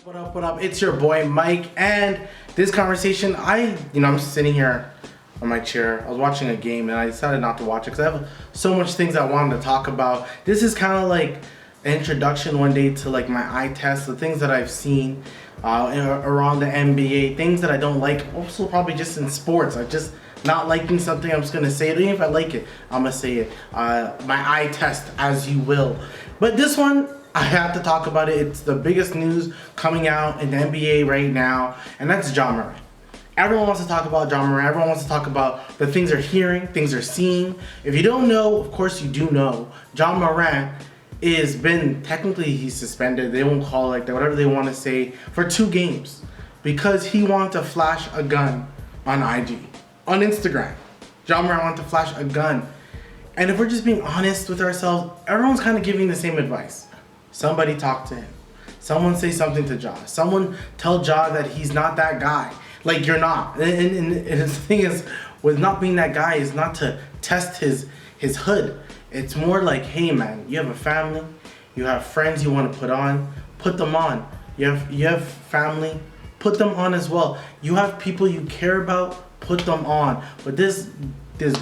What up, what up? It's your boy Mike, and this conversation, I'm sitting here on my chair. I was watching a game and I decided not to watch it because I have so much things I wanted to talk about. This is kind of like an introduction one day to like my eye test, the things that I've seen around the NBA, things that I don't like. Also, probably just in sports. I just not liking something. I'm just gonna say it. Even if I like it, I'm gonna say it. My eye test, as you will. But this one, I have to talk about it. It's the biggest news coming out in the NBA right now, and that's Ja Morant. Everyone wants to talk about Ja Morant. Everyone wants to talk about the things they're hearing, things they're seeing. If you don't know, of course you do know, Ja Morant is been, technically he's suspended. They won't call it like that, whatever they want to say, for 2 games because he wanted to flash a gun on IG, on Instagram. Ja Morant wanted to flash a gun. And if we're just being honest with ourselves, everyone's kind of giving the same advice. Somebody talk to him. Someone say something to Ja. Someone tell Ja that he's not that guy. Like, you're not. And the thing is, with not being that guy is not to test his hood. It's more like, hey man, you have a family, you have friends you want to put them on. You have family, put them on as well. You have people you care about, put them on. But this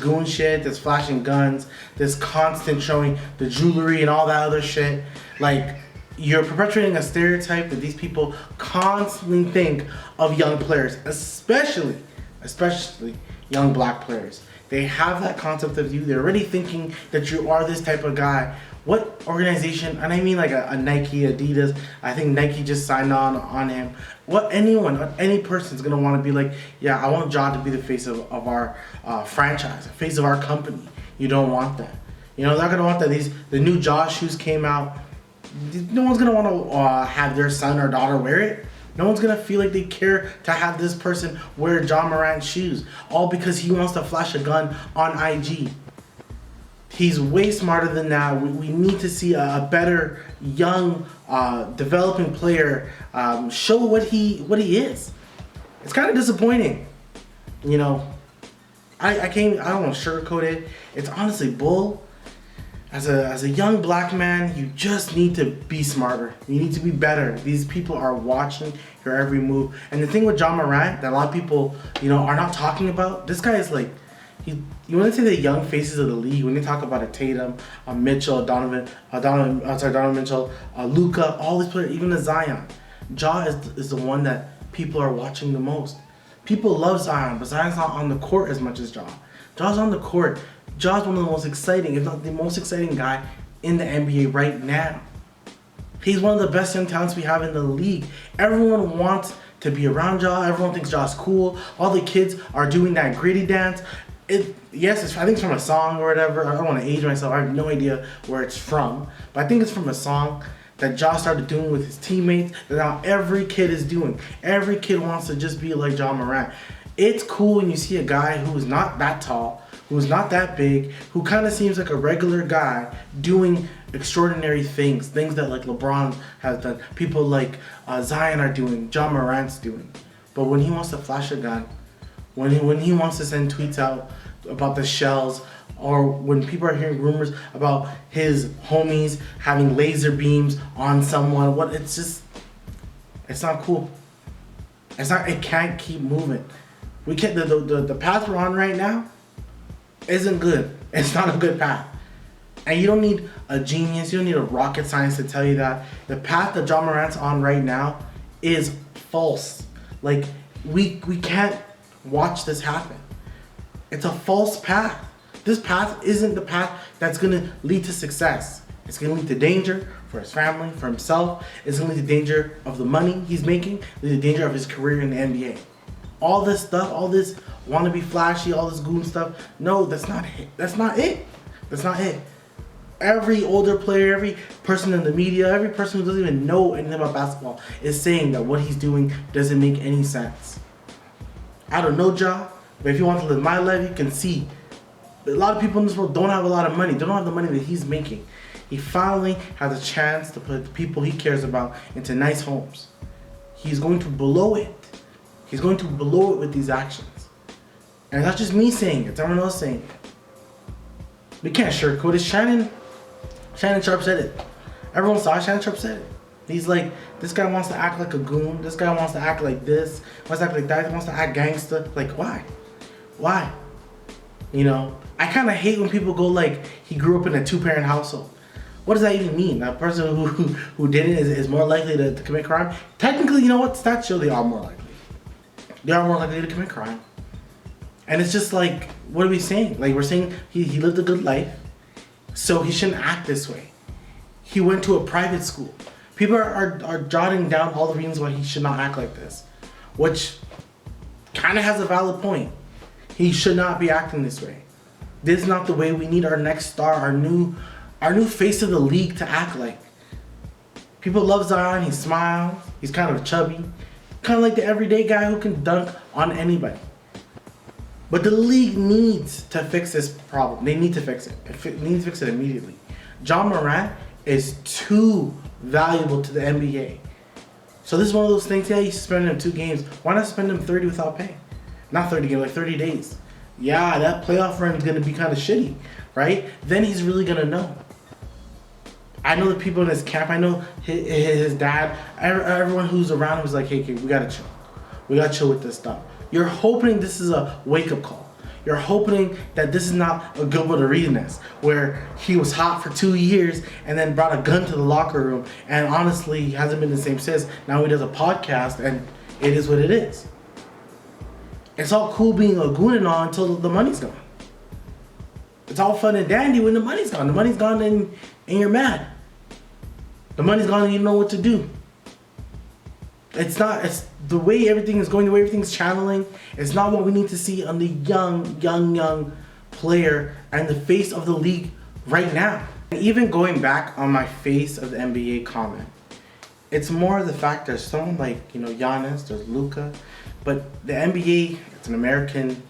goon shit, this flashing guns, this constant showing the jewelry and all that other shit, like, you're perpetuating a stereotype that these people constantly think of young players, especially young black players. They have that concept of you. They're already thinking that you are this type of guy. What organization, and I mean like a Nike, Adidas, I think Nike just signed on him. Any person's gonna want to be like, yeah, I want Ja to be the face of our franchise, the face of our company. You don't want that. They're not gonna want that. The new Ja shoes came out. No one's gonna want to have their son or daughter wear it. No one's gonna feel like they care to have this person wear Ja Morant shoes, all because he wants to flash a gun on IG. He's way smarter than that. We need to see a better young, developing player show what he is. It's kind of disappointing. I don't want to sugarcoat it. It's honestly bull. As a young black man, you just need to be smarter. You need to be better. These people are watching your every move. And the thing with Ja Morant that a lot of people, are not talking about, this guy is like, you want to say the young faces of the league when they talk about a Tatum, a Mitchell, Donovan Mitchell, Luka, all these players, even a Zion. Ja is the one that people are watching the most. People love Zion, but Zion's not on the court as much as Ja. Ja's on the court. Ja's one of the most exciting, if not the most exciting guy in the NBA right now. He's one of the best young talents we have in the league. Everyone wants to be around Ja. Everyone thinks Ja's cool. All the kids are doing that gritty dance. I think it's from a song or whatever. I don't want to age myself. I have no idea where it's from. But I think it's from a song that Ja started doing with his teammates that now every kid is doing. Every kid wants to just be like Ja Morant. It's cool when you see a guy who is not that tall, who's not that big, who kind of seems like a regular guy doing extraordinary things that like LeBron has done, people like Zion are doing, Ja Morant's doing. But when he wants to flash a gun, when he wants to send tweets out about the shells, or when people are hearing rumors about his homies having laser beams on someone, it's not cool. It can't keep moving. We can't, the path we're on right now isn't good. It's not a good path. And you don't need a genius, you don't need a rocket science to tell you that. The path that Ja Morant's on right now is false. Like, we can't watch this happen. It's a false path. This path isn't the path that's gonna lead to success. It's gonna lead to danger for his family, for himself. It's gonna lead to danger of the money he's making, lead to danger of his career in the NBA. All this stuff, all this want to be flashy, all this goon stuff, no, that's not it. That's not it. Every older player, every person in the media, every person who doesn't even know anything about basketball is saying that what he's doing doesn't make any sense. I don't know Ja, but if you want to live my life, you can see a lot of people in this world don't have a lot of money. They don't have the money that he's making. He finally has a chance to put the people he cares about into nice homes. He's going to blow it. He's going to blow it with these actions. And it's not just me saying it, it's everyone else saying it. We can't sugarcoat it. Shannon Sharp said it. Everyone saw Shannon Sharp said it. He's like, this guy wants to act like a goon. This guy wants to act like this. Wants to act like that. He wants to act gangster. Like, why? Why? You know, I kind of hate when people go like, he grew up in a 2-parent household. What does that even mean? That person who did it is more likely to commit crime? Technically, you know what? Stats show they are more likely. They are more likely to commit crime. And it's just like, what are we saying? Like, we're saying he lived a good life, so he shouldn't act this way. He went to a private school. People are jotting down all the reasons why he should not act like this, which kind of has a valid point. He should not be acting this way. This is not the way we need our next star, our new face of the league to act like. People love Zion. He smiles. He's kind of chubby, kind of like the everyday guy who can dunk on anybody. But the league needs to fix this problem. They need to fix it. It needs to fix it immediately. Ja Morant is too valuable to the NBA. So this is one of those things, yeah, you suspend him 2 games. Why not suspend him 30 without pay? Not 30 games, like 30 days. Yeah, that playoff run is going to be kind of shitty, right? Then he's really going to know. I know the people in his camp, I know his dad, everyone who's around him is like, hey, kid, we got to chill. We got to chill with this stuff. You're hoping this is a wake-up call. You're hoping that this is not a Gilbert Arenas, where he was hot for 2 years and then brought a gun to the locker room, and honestly, he hasn't been the same since. Now he does a podcast, and it is what it is. It's all cool being a goon and all until the money's gone. It's all fun and dandy when the money's gone. The money's gone and you're mad. The money's gone and you don't know what to do. It's the way everything is going, the way everything's channeling. It's not what we need to see on the young player and the face of the league right now. And even going back on my face of the NBA comment, it's more the fact there's someone like, Giannis, there's Luka, but the NBA, it's an American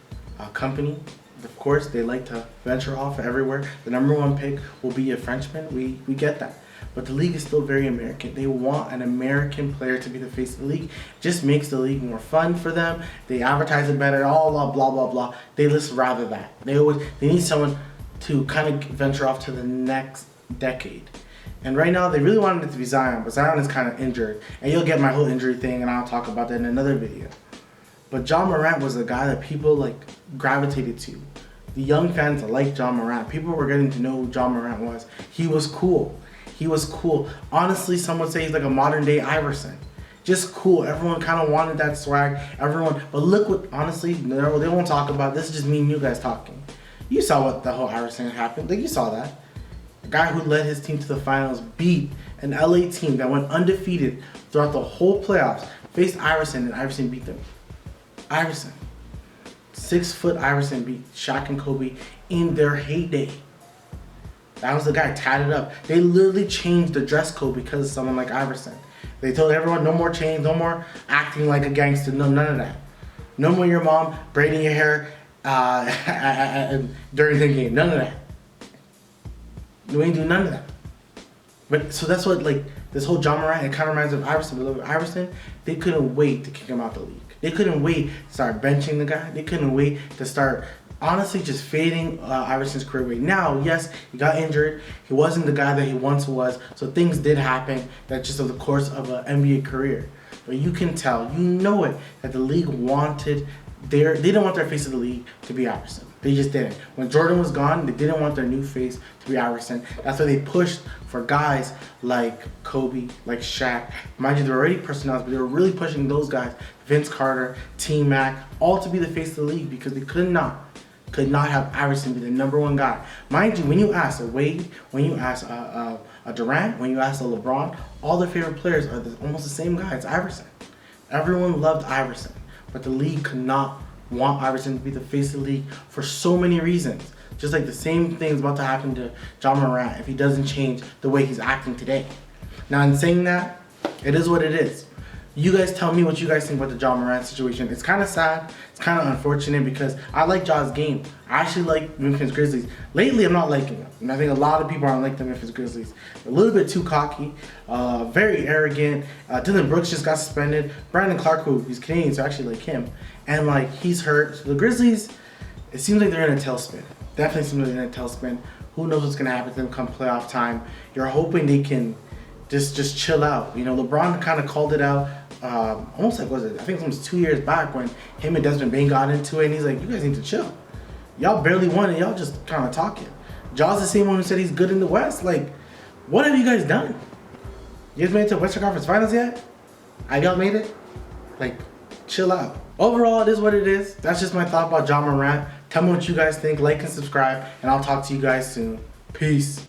company. Of course, they like to venture off everywhere. The number 1 pick will be a Frenchman. We get that. But the league is still very American. They want an American player to be the face of the league. It just makes the league more fun for them. They advertise it better, all blah, blah, blah. They just rather that. They need someone to kind of venture off to the next decade. And right now, they really wanted it to be Zion, but Zion is kind of injured. And you'll get my whole injury thing, and I'll talk about that in another video. But Ja Morant was a guy that people gravitated to. The young fans liked Ja Morant. People were getting to know who Ja Morant was. He was cool. He was cool. Honestly, some would say he's like a modern day Iverson. Just cool. Everyone kind of wanted that swag. But look what, honestly, they won't talk about. This is just me and you guys talking. You saw what the whole Iverson happened. You saw that. The guy who led his team to the finals beat an LA team that went undefeated throughout the whole playoffs, faced Iverson, and Iverson beat them. Iverson. 6-foot Iverson beat Shaq and Kobe in their heyday. That was the guy tatted up. They literally changed the dress code because of someone like Iverson. They told everyone no more chains, no more acting like a gangster, no, none of that. No more your mom braiding your hair during the game, none of that. We ain't do none of that. But so that's what this whole Ja Morant, it kind of reminds me of Iverson. But Iverson, they couldn't wait to kick him out the league. They couldn't wait to start benching the guy. They couldn't wait to start honestly just fading Iverson's career away. Now, yes, he got injured. He wasn't the guy that he once was. So things did happen that just over the course of an NBA career. But you can tell, you know it, that the league wanted they didn't want their face of the league to be Iverson. They just didn't. When Jordan was gone, they didn't want their new face to be Iverson. That's why they pushed for guys like Kobe, like Shaq. Mind you, they're already personalities, but they were really pushing those guys, Vince Carter, T-Mac, all to be the face of the league because they could not have Iverson be the number 1 guy. Mind you, when you ask a Wade, when you ask a Durant, when you ask a LeBron, all their favorite players are almost the same guy. It's Iverson. Everyone loved Iverson, but the league could not want Iverson to be the face of the league for so many reasons. Just like the same thing is about to happen to Ja Morant if he doesn't change the way he's acting today. Now, in saying that, it is what it is. You guys tell me what you guys think about the Ja Morant situation. It's kind of sad. It's kind of unfortunate because I like Ja's game. I actually like Memphis Grizzlies. Lately, I'm not liking them. And I think a lot of people aren't like the Memphis Grizzlies. A little bit too cocky, very arrogant. Dylan Brooks just got suspended. Brandon Clark, he's Canadian, so I actually like him. And he's hurt. So the Grizzlies, it seems like they're in a tailspin. Definitely seems like they're in a tailspin. Who knows what's going to happen to them come playoff time. You're hoping they can just chill out. You know, LeBron kind of called it out. Almost like, was it? I think it was 2 years back when him and Desmond Bain got into it, and he's like, you guys need to chill. Y'all barely won, and y'all just kind of talking. Ja's the same one who said he's good in the West. Like, what have you guys done? You guys made it to Western Conference Finals yet? Have y'all made it? Like, chill out. Overall, it is what it is. That's just my thought about Ja Morant. Tell me what you guys think. Like and subscribe, and I'll talk to you guys soon. Peace.